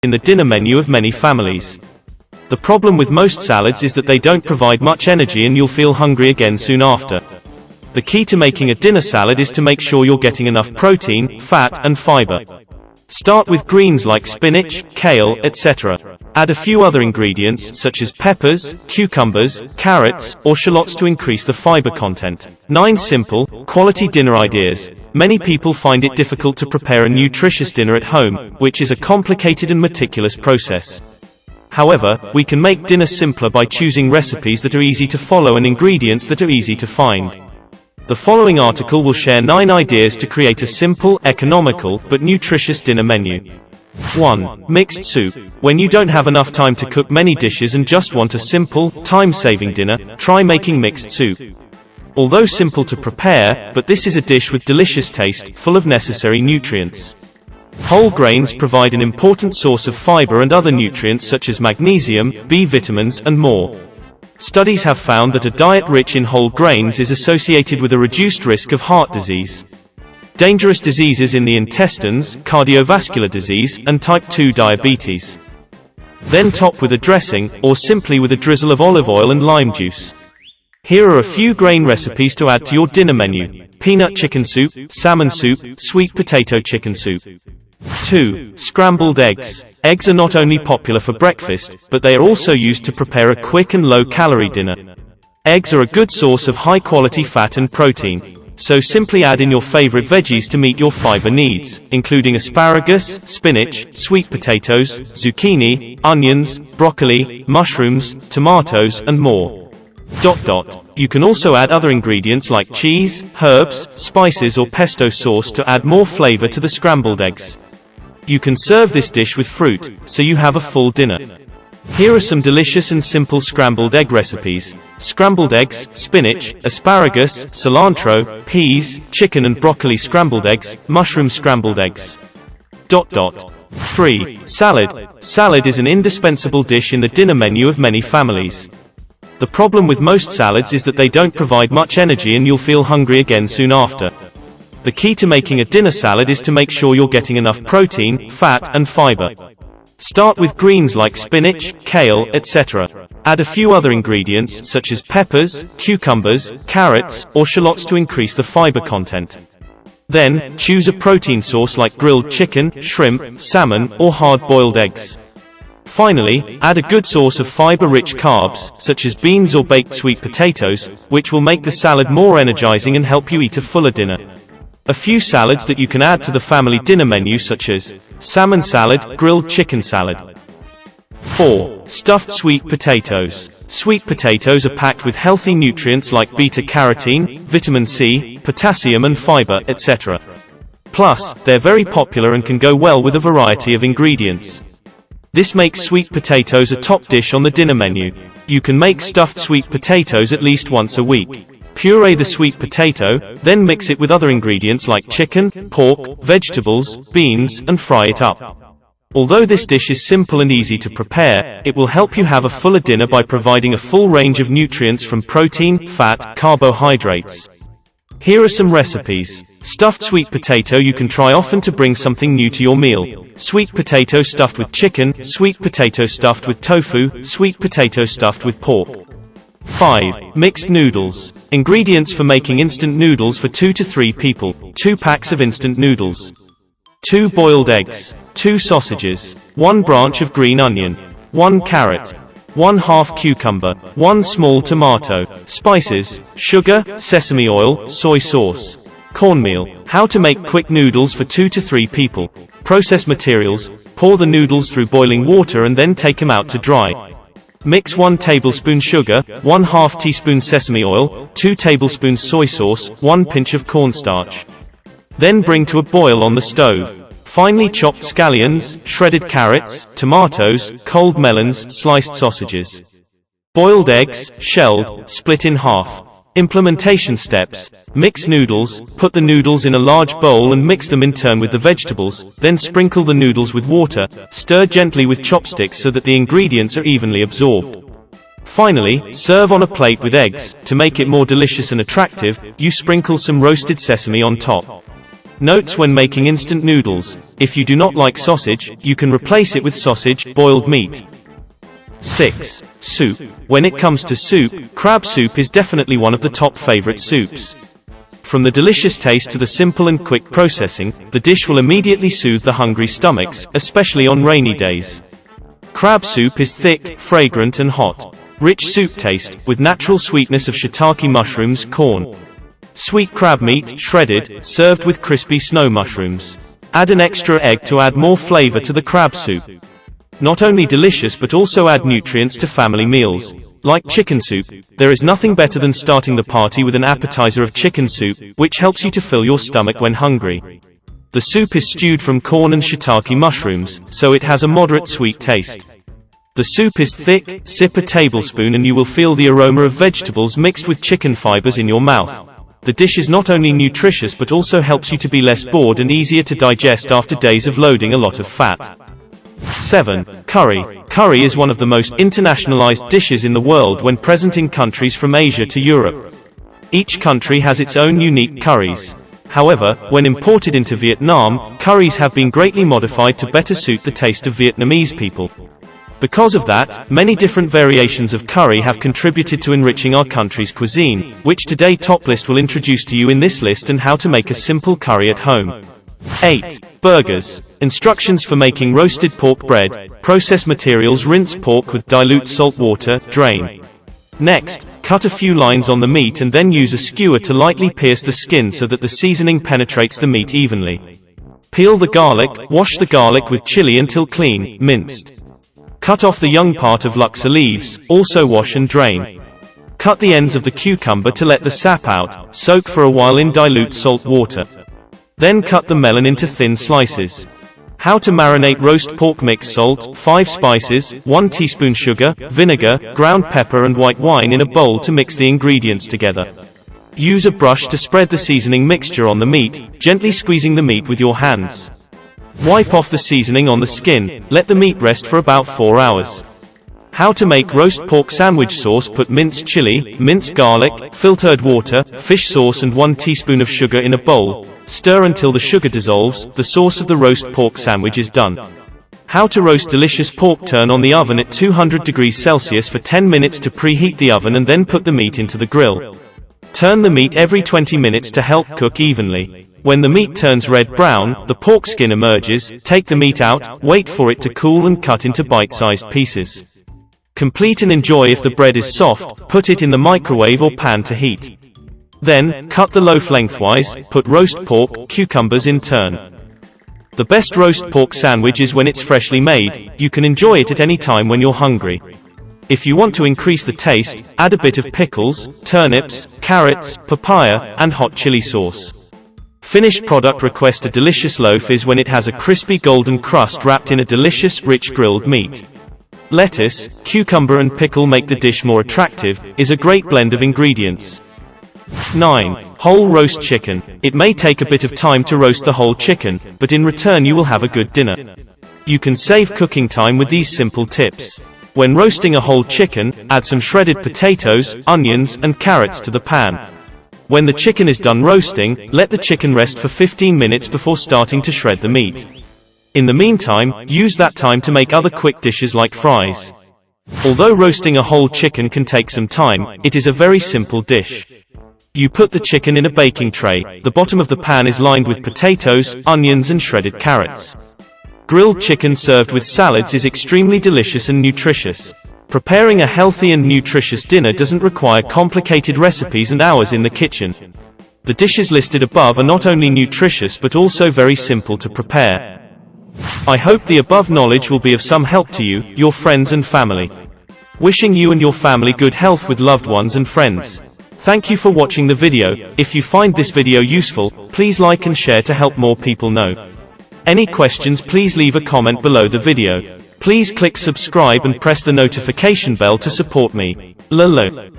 in the dinner menu of many families. The problem with most salads is that they don't provide much energy and you'll feel hungry again soon after. The key to making a dinner salad is to make sure you're getting enough protein, fat, and fiber. Start with greens like spinach, kale, etc. Add a few other ingredients such as peppers, cucumbers, carrots, or shallots to increase the fiber content. 9 simple, quality dinner ideas. Many people find it difficult to prepare a nutritious dinner at home, which is a complicated and meticulous process. However, we can make dinner simpler by choosing recipes that are easy to follow and ingredients that are easy to find. The following article will share 9 ideas to create a simple, economical, but nutritious dinner menu. 1. Mixed soup. When you don't have enough time to cook many dishes and just want a simple, time-saving dinner, try making mixed soup. Although simple to prepare, but this is a dish with delicious taste, full of necessary nutrients. Whole grains provide an important source of fiber and other nutrients such as magnesium, B vitamins, and more. Studies have found that a diet rich in whole grains is associated with a reduced risk of heart disease, dangerous diseases in the intestines, cardiovascular disease, and type 2 diabetes. Then top with a dressing, or simply with a drizzle of olive oil and lime juice. Here are a few grain recipes to add to your dinner menu. Peanut chicken soup, salmon soup, sweet potato chicken soup. 2. Scrambled eggs. Eggs are not only popular for breakfast, but they are also used to prepare a quick and low-calorie dinner. Eggs are a good source of high-quality fat and protein, so simply add in your favorite veggies to meet your fiber needs, including asparagus, spinach, sweet potatoes, zucchini, onions, broccoli, mushrooms, tomatoes, and more. You can also add other ingredients like cheese, herbs, spices, or pesto sauce to add more flavor to the scrambled eggs. You can serve this dish with fruit, so you have a full dinner. Here are some delicious and simple scrambled egg recipes. Scrambled eggs, spinach, asparagus, cilantro, peas, chicken and broccoli scrambled eggs, mushroom scrambled eggs. 3. Salad. Salad is an indispensable dish in the dinner menu of many families. The problem with most salads is that they don't provide much energy and you'll feel hungry again soon after. The key to making a dinner salad is to make sure you're getting enough protein, fat, and fiber. Start with greens like spinach, kale, etc. Add a few other ingredients such as peppers, cucumbers, carrots, or shallots to increase the fiber content. Then, choose a protein source like grilled chicken, shrimp, salmon, or hard-boiled eggs. Finally, add a good source of fiber-rich carbs, such as beans or baked sweet potatoes, which will make the salad more energizing and help you eat a fuller dinner. A few salads that you can add to the family dinner menu such as salmon salad, grilled chicken salad. 4. Stuffed sweet potatoes. Sweet potatoes are packed with healthy nutrients like beta-carotene, vitamin C, potassium and fiber, etc. Plus, they're very popular and can go well with a variety of ingredients. This makes sweet potatoes a top dish on the dinner menu. You can make stuffed sweet potatoes at least once a week. Puree the sweet potato, then mix it with other ingredients like chicken, pork, vegetables, beans, and fry it up. Although this dish is simple and easy to prepare, it will help you have a fuller dinner by providing a full range of nutrients from protein, fat, carbohydrates. Here are some recipes. Stuffed sweet potato. You can try often to bring something new to your meal. Sweet potato stuffed with chicken, sweet potato stuffed with tofu, sweet potato stuffed with pork. 5. Mixed noodles. Ingredients for making instant noodles for 2 to 3 people. 2 packs of instant noodles. 2 boiled eggs. 2 sausages. 1 branch of green onion. 1 carrot. 1 half cucumber. 1 small tomato. Spices, sugar, sesame oil, soy sauce. Cornmeal. How to make quick noodles for 2 to 3 people. Process materials. Pour the noodles through boiling water and then take them out to dry. Mix 1 tablespoon sugar, 1/2 teaspoon sesame oil, 2 tablespoons soy sauce, 1 pinch of cornstarch. Then bring to a boil on the stove. Finely chopped scallions, shredded carrots, tomatoes, cold melons, sliced sausages. Boiled eggs, shelled, split in half. Implementation steps. Mix noodles. Put the noodles in a large bowl and mix them in turn with the vegetables, then sprinkle the noodles with water, stir gently with chopsticks so that the ingredients are evenly absorbed. Finally, serve on a plate with eggs. To make it more delicious and attractive, you sprinkle some roasted sesame on top. Notes when making instant noodles: if you do not like sausage, you can replace it with sausage, boiled meat. 6. Soup. When it comes to soup, crab soup is definitely one of the top favorite soups. From the delicious taste to the simple and quick processing, the dish will immediately soothe the hungry stomachs, especially on rainy days. Crab soup is thick, fragrant and hot. Rich soup taste, with natural sweetness of shiitake mushrooms, corn. Sweet crab meat, shredded, served with crispy snow mushrooms. Add an extra egg to add more flavor to the crab soup. Not only delicious but also add nutrients to family meals. Like chicken soup, there is nothing better than starting the party with an appetizer of chicken soup, which helps you to fill your stomach when hungry. The soup is stewed from corn and shiitake mushrooms, so it has a moderate sweet taste. The soup is thick, sip a tablespoon and you will feel the aroma of vegetables mixed with chicken fibers in your mouth. The dish is not only nutritious but also helps you to be less bored and easier to digest after days of loading a lot of fat. 7. Curry. Curry is one of the most internationalized dishes in the world when present in countries from Asia to Europe. Each country has its own unique curries. However, when imported into Vietnam, curries have been greatly modified to better suit the taste of Vietnamese people. Because of that, many different variations of curry have contributed to enriching our country's cuisine, which today Top List will introduce to you in this list and how to make a simple curry at home. 8. Burgers. Instructions for making roasted pork bread. Process materials: rinse pork with dilute salt water, drain. Next, cut a few lines on the meat and then use a skewer to lightly pierce the skin so that the seasoning penetrates the meat evenly. Peel the garlic, wash the garlic with chili until clean, minced. Cut off the young part of Luxor leaves, also wash and drain. Cut the ends of the cucumber to let the sap out, soak for a while in dilute salt water. Then cut the melon into thin slices. How to marinate roast pork: mix salt, 5 spices, 1 teaspoon sugar, vinegar, ground pepper and white wine in a bowl to mix the ingredients together. Use a brush to spread the seasoning mixture on the meat, gently squeezing the meat with your hands. Wipe off the seasoning on the skin, let the meat rest for about 4 hours. How to make roast pork sandwich sauce: put minced chili, minced garlic, filtered water, fish sauce and 1 teaspoon of sugar in a bowl. Stir until the sugar dissolves. The sauce of the roast pork sandwich is done. How to roast delicious pork: turn on the oven at 200 degrees Celsius for 10 minutes to preheat the oven and then put the meat into the grill. Turn the meat every 20 minutes to help cook evenly. When the meat turns red-brown, the pork skin emerges. Take the meat out, wait for it to cool and cut into bite-sized pieces. Complete and enjoy. If the bread is soft, put it in the microwave or pan to heat. Then, cut the loaf lengthwise, put roast pork, cucumbers in turn. The best roast pork sandwich is when it's freshly made. You can enjoy it at any time when you're hungry. If you want to increase the taste, add a bit of pickles, turnips, carrots, papaya, and hot chili sauce. Finished product. Request: a delicious loaf is when it has a crispy golden crust wrapped in a delicious, rich grilled meat. Lettuce, cucumber and pickle make the dish more attractive, is a great blend of ingredients. 9. Whole roast chicken. It may take a bit of time to roast the whole chicken, but in return you will have a good dinner. You can save cooking time with these simple tips. When roasting a whole chicken, add some shredded potatoes, onions, and carrots to the pan. When the chicken is done roasting, let the chicken rest for 15 minutes before starting to shred the meat. In the meantime, use that time to make other quick dishes like fries. Although roasting a whole chicken can take some time, it is a very simple dish. You put the chicken in a baking tray. The bottom of the pan is lined with potatoes, onions and shredded carrots. Grilled chicken served with salads is extremely delicious and nutritious. Preparing a healthy and nutritious dinner doesn't require complicated recipes and hours in the kitchen. The dishes listed above are not only nutritious but also very simple to prepare. I hope the above knowledge will be of some help to you, your friends and family. Wishing you and your family good health with loved ones and friends. Thank you for watching the video. If you find this video useful, please like and share to help more people know. Any questions, please leave a comment below the video. Please click subscribe and press the notification bell to support me. Lolo.